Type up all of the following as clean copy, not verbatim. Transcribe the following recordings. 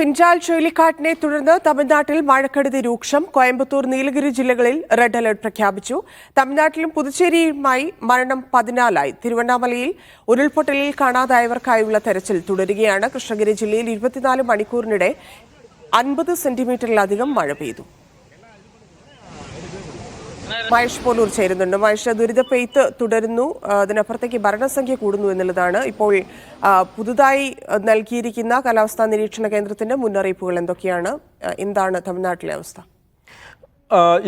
Fengal ചുഴലിക്കാറ്റിനെ തുടർന്ന് തമിഴ്നാട്ടിൽ മഴക്കെടുതി രൂക്ഷം. കോയമ്പത്തൂർ, നീലഗിരി ജില്ലകളിൽ റെഡ് അലർട്ട് പ്രഖ്യാപിച്ചു. തമിഴ്നാട്ടിലും പുതുച്ചേരിയുമായി മരണം 14ആയി. തിരുവണ്ണാമലയിൽ ഉരുൾപൊട്ടലിൽ കാണാതായവർക്കായുള്ള തെരച്ചിൽ തുടരുകയാണ്. കൃഷ്ണഗിരി ജില്ലയിൽ 24 മണിക്കൂറിനിടെ 50 സെന്റിമീറ്ററിലധികം മഴ പെയ്തു. മഹേഷ് പോലൂർ ചേരുന്നുണ്ട്. മഹേഷ്, ദുരിത പെയ്ത്ത് തുടരുന്നു, അതിനപ്പുറത്തേക്ക് മരണസംഖ്യ കൂടുന്നു എന്നുള്ളതാണ് ഇപ്പോൾ പുതുതായി നൽകിയിരിക്കുന്ന കാലാവസ്ഥാ നിരീക്ഷണ കേന്ദ്രത്തിന്റെ മുന്നറിയിപ്പുകൾ എന്തൊക്കെയാണ്? എന്താണ് തമിഴ്നാട്ടിലെ അവസ്ഥ?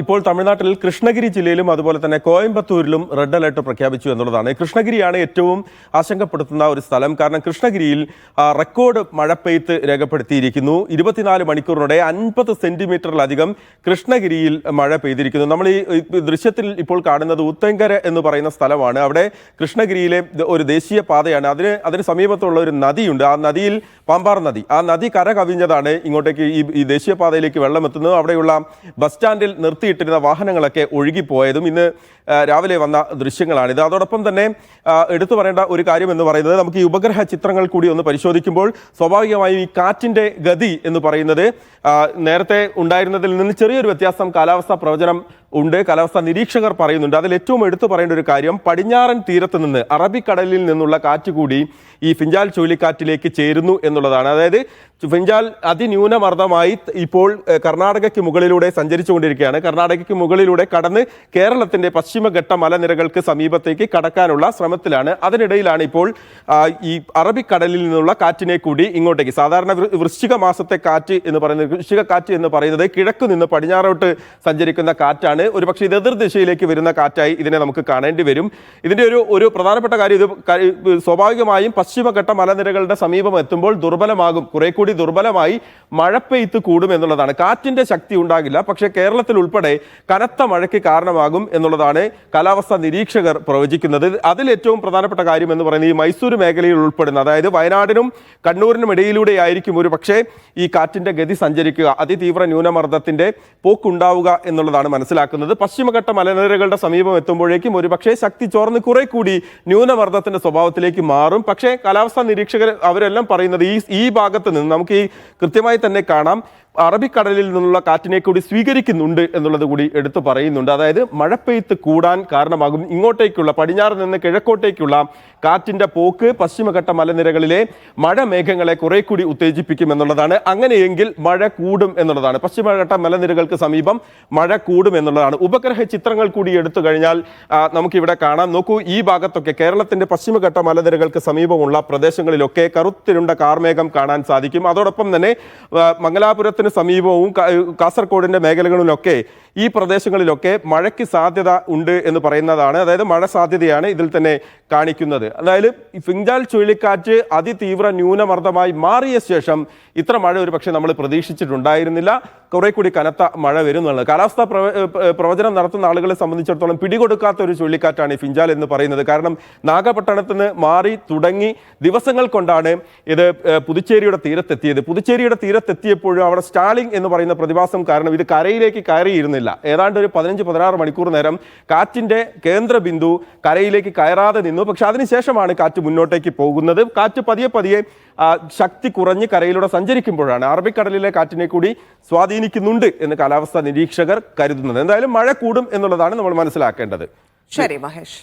ഇപ്പോൾ തമിഴ്നാട്ടിൽ കൃഷ്ണഗിരി ജില്ലയിലും അതുപോലെ തന്നെ കോയമ്പത്തൂരിലും റെഡ് അലർട്ട് പ്രഖ്യാപിച്ചു എന്നുള്ളതാണ്. കൃഷ്ണഗിരിയാണ് ഏറ്റവും ആശങ്കപ്പെടുത്തുന്ന ഒരു സ്ഥലം. കാരണം കൃഷ്ണഗിരിയിൽ റെക്കോർഡ് മഴപ്പെയ്ത്ത് രേഖപ്പെടുത്തിയിരിക്കുന്നു. 24 മണിക്കൂറിനിടെ 50 സെന്റിമീറ്ററിലധികം കൃഷ്ണഗിരിയിൽ മഴ പെയ്തിരിക്കുന്നു. നമ്മൾ ഈ ദൃശ്യത്തിൽ ഇപ്പോൾ കാണുന്നത് ഉത്തങ്കര എന്ന് പറയുന്ന സ്ഥലമാണ്. അവിടെ കൃഷ്ണഗിരിയിലെ ഒരു ദേശീയ പാതയാണ്. അതിന് സമീപത്തുള്ള ഒരു നദിയുണ്ട്. ആ നദിയിൽ പാമ്പാർ നദി, ആ നദി കര കവിഞ്ഞതാണ് ഇങ്ങോട്ടേക്ക് ഈ ദേശീയപാതയിലേക്ക് വെള്ളം എത്തുന്നത്. അവിടെയുള്ള ബസ് സ്റ്റാൻഡിൽ നിർത്തിയിട്ടിരുന്ന വാഹനങ്ങളൊക്കെ ഒഴുകിപ്പോയതും ഇന്ന് രാവിലെ വന്ന ദൃശ്യങ്ങളാണിത്. അതോടൊപ്പം തന്നെ എടുത്തു പറയേണ്ട ഒരു കാര്യം എന്ന് പറയുന്നത്, നമുക്ക് ഈ ഉപഗ്രഹ ചിത്രങ്ങൾ കൂടി ഒന്ന് പരിശോധിക്കുമ്പോൾ സ്വാഭാവികമായും ഈ കാറ്റിൻ്റെ ഗതി എന്ന് പറയുന്നത് നേരത്തെ ഉണ്ടായിരുന്നതിൽ നിന്ന് ചെറിയൊരു വ്യത്യാസം കാലാവസ്ഥാ പ്രവചനം ഉണ്ട്, കാലാവസ്ഥാ നിരീക്ഷകർ പറയുന്നുണ്ട്. അതിൽ ഏറ്റവും എടുത്തു പറയേണ്ട ഒരു കാര്യം, പടിഞ്ഞാറൻ തീരത്ത് നിന്ന് അറബിക്കടലിൽ നിന്നുള്ള കാറ്റ് കൂടി ഈ ഫിൻജാൽ ചുഴലിക്കാറ്റിലേക്ക് ചേരുന്നു എന്നുള്ളതാണ്. അതായത് ഫിൻജാൽ അതിന്യൂനമർദ്ദമായി ഇപ്പോൾ കർണാടകയ്ക്ക് മുകളിലൂടെ സഞ്ചരിച്ചുകൊണ്ടിരിക്കുകയാണ്. കർണാടകയ്ക്ക് മുകളിലൂടെ കടന്ന് കേരളത്തിന്റെ പശ്ചിമഘട്ട മലനിരകൾക്ക് സമീപത്തേക്ക് കടക്കാനുള്ള ശ്രമത്തിലാണ്. അതിനിടയിലാണ് ഇപ്പോൾ ഈ അറബിക്കടലിൽ നിന്നുള്ള കാറ്റിനെ കൂടി ഇങ്ങോട്ടേക്ക്, സാധാരണ വൃശ്ചിക മാസത്തെ കാറ്റ് എന്ന് പറയുന്നത്, വൃശ്ചിക കാറ്റ് എന്ന് പറയുന്നത് കിഴക്ക് നിന്ന് പടിഞ്ഞാറോട്ട് സഞ്ചരിക്കുന്ന കാറ്റാണ്. ഒരുപക്ഷെ ഇത് എതിർദിശയിലേക്ക് വരുന്ന കാറ്റായി ഇതിനെ നമുക്ക് കാണേണ്ടി വരും. ഇതിന്റെ ഒരു പ്രധാനപ്പെട്ട കാര്യം, ഇത് സ്വാഭാവികമായും പശ്ചിമഘട്ട മലനിരകളുടെ സമീപം എത്തുമ്പോൾ ദുർബലമാകും, കുറെ കൂടി ദുർബലമായി മഴപ്പെയ്ത്ത് കൂടും എന്നുള്ളതാണ്. കാറ്റിന്റെ ശക്തി ഉണ്ടാകില്ല, പക്ഷേ കേരളത്തിൽ ഉൾപ്പെടെ കനത്ത മഴയ്ക്ക് കാരണമാകും എന്നുള്ളതാണ് കാലാവസ്ഥാ നിരീക്ഷകർ പ്രവചിക്കുന്നത്. അതിൽ ഏറ്റവും പ്രധാനപ്പെട്ട കാര്യം എന്ന് പറയുന്നത്, ഈ മൈസൂർ മേഖലയിൽ ഉൾപ്പെടുന്ന, അതായത് വയനാടിനും കണ്ണൂരിനും ഇടയിലൂടെ ആയിരിക്കും ഒരു പക്ഷേ ഈ കാറ്റിന്റെ ഗതി സഞ്ചരിക്കുക, അതിതീവ്ര ന്യൂനമർദ്ദത്തിന്റെ പോക്കുണ്ടാവുക എന്നുള്ളതാണ് മനസ്സിലാക്കുന്നത്. പശ്ചിമഘട്ട മലനിരകളുടെ സമീപം എത്തുമ്പോഴേക്കും ഒരു പക്ഷേ ശക്തി ചോർന്ന് കുറെ കൂടി ന്യൂനമർദ്ദത്തിന്റെ സ്വഭാവത്തിലേക്ക് മാറും. പക്ഷേ കാലാവസ്ഥാ നിരീക്ഷകർ അവരെല്ലാം പറയുന്നത് ഈ ഭാഗത്ത് നിന്ന് നമുക്ക് ഈ കൃത്യമായി തന്നെ കാണാം, അറബിക്കടലിൽ നിന്നുള്ള കാറ്റിനെ കൂടി സ്വീകരിക്കുന്നുണ്ട് എന്നുള്ളത് കൂടി എടുത്തു പറയുന്നുണ്ട്. അതായത് മഴപ്പെയ്ത്ത് കൂടാൻ കാരണമാകും. ഇങ്ങോട്ടേക്കുള്ള, പടിഞ്ഞാറ് നിന്ന് കിഴക്കോട്ടേക്കുള്ള കാറ്റിന്റെ പോക്ക് പശ്ചിമഘട്ട മലനിരകളിലെ മഴ മേഘങ്ങളെ കുറെ കൂടി ഉത്തേജിപ്പിക്കും എന്നുള്ളതാണ്. അങ്ങനെയെങ്കിൽ മഴ കൂടും എന്നുള്ളതാണ്. പശ്ചിമഘട്ട മലനിരകൾക്ക് സമീപം മഴ കൂടും എന്നുള്ളതാണ്. ഉപഗ്രഹ ചിത്രങ്ങൾ കൂടി എടുത്തു കഴിഞ്ഞാൽ നമുക്കിവിടെ കാണാം. നോക്കൂ, ഈ ഭാഗത്തൊക്കെ കേരളത്തിന്റെ പശ്ചിമഘട്ട മലനിരകൾക്ക് സമീപമുള്ള പ്രദേശങ്ങളിലൊക്കെ കറുത്തിരുണ്ട കാർമേഘം കാണാൻ സാധിക്കും. അതോടൊപ്പം തന്നെ മംഗലാപുരത്ത് സമീപവും കാസർഗോഡിന്റെ മേഖലകളിലൊക്കെ, ഈ പ്രദേശങ്ങളിലൊക്കെ മഴയ്ക്ക് സാധ്യത ഉണ്ട് എന്ന് പറയുന്നതാണ്. അതായത് മഴ സാധ്യതയാണ് ഇതിൽ തന്നെ കാണിക്കുന്നത്. അതായത് ഫിൻജാൽ ചുഴലിക്കാറ്റ് അതിതീവ്ര ന്യൂനമർദ്ദമായി മാറിയ ശേഷം ഇത്ര മഴ ഒരു പക്ഷേ നമ്മൾ പ്രതീക്ഷിച്ചിട്ടുണ്ടായിരുന്നില്ല. കുറെ കൂടി കനത്ത മഴ വരുന്നുള്ളത് കാലാവസ്ഥാ പ്രവചനം നടത്തുന്ന ആളുകളെ സംബന്ധിച്ചിടത്തോളം പിടികൊടുക്കാത്ത ഒരു ചുഴലിക്കാറ്റാണ് ഈ ഫിൻജാൽ എന്ന് പറയുന്നത്. കാരണം നാഗപട്ടണത്ത് നിന്ന് മാറി തുടങ്ങി ദിവസങ്ങൾ കൊണ്ടാണ് ഇത് പുതുച്ചേരിയുടെ തീരത്തെത്തിയത്. പുതുച്ചേരിയുടെ തീരത്തെത്തിയപ്പോഴും അവിടെ സ്റ്റാലിംഗ് എന്ന് പറയുന്ന പ്രതിഭാസം കാരണം ഇത് കരയിലേക്ക് കയറിയിരുന്നില്ല. ഏതാണ്ട് ഒരു 15-16 മണിക്കൂർ നേരം കാറ്റിന്റെ കേന്ദ്ര ബിന്ദു കരയിലേക്ക് കയറാതെ നിന്നു. പക്ഷെ അതിനുശേഷമാണ് കാറ്റ് മുന്നോട്ടേക്ക് പോകുന്നത്. കാറ്റ് പതിയെ ശക്തി കുറഞ്ഞ് കരയിലൂടെ സഞ്ചരിക്കുമ്പോഴാണ് അറബിക്കടലിലെ കാറ്റിനെ കൂടി സ്വാധീനിക്കുന്നുണ്ട് എന്ന് കാലാവസ്ഥാ നിരീക്ഷകർ കരുതുന്നത്. എന്തായാലും മഴ കൂടും എന്നുള്ളതാണ് നമ്മൾ മനസ്സിലാക്കേണ്ടത്. ശരി മഹേഷ്.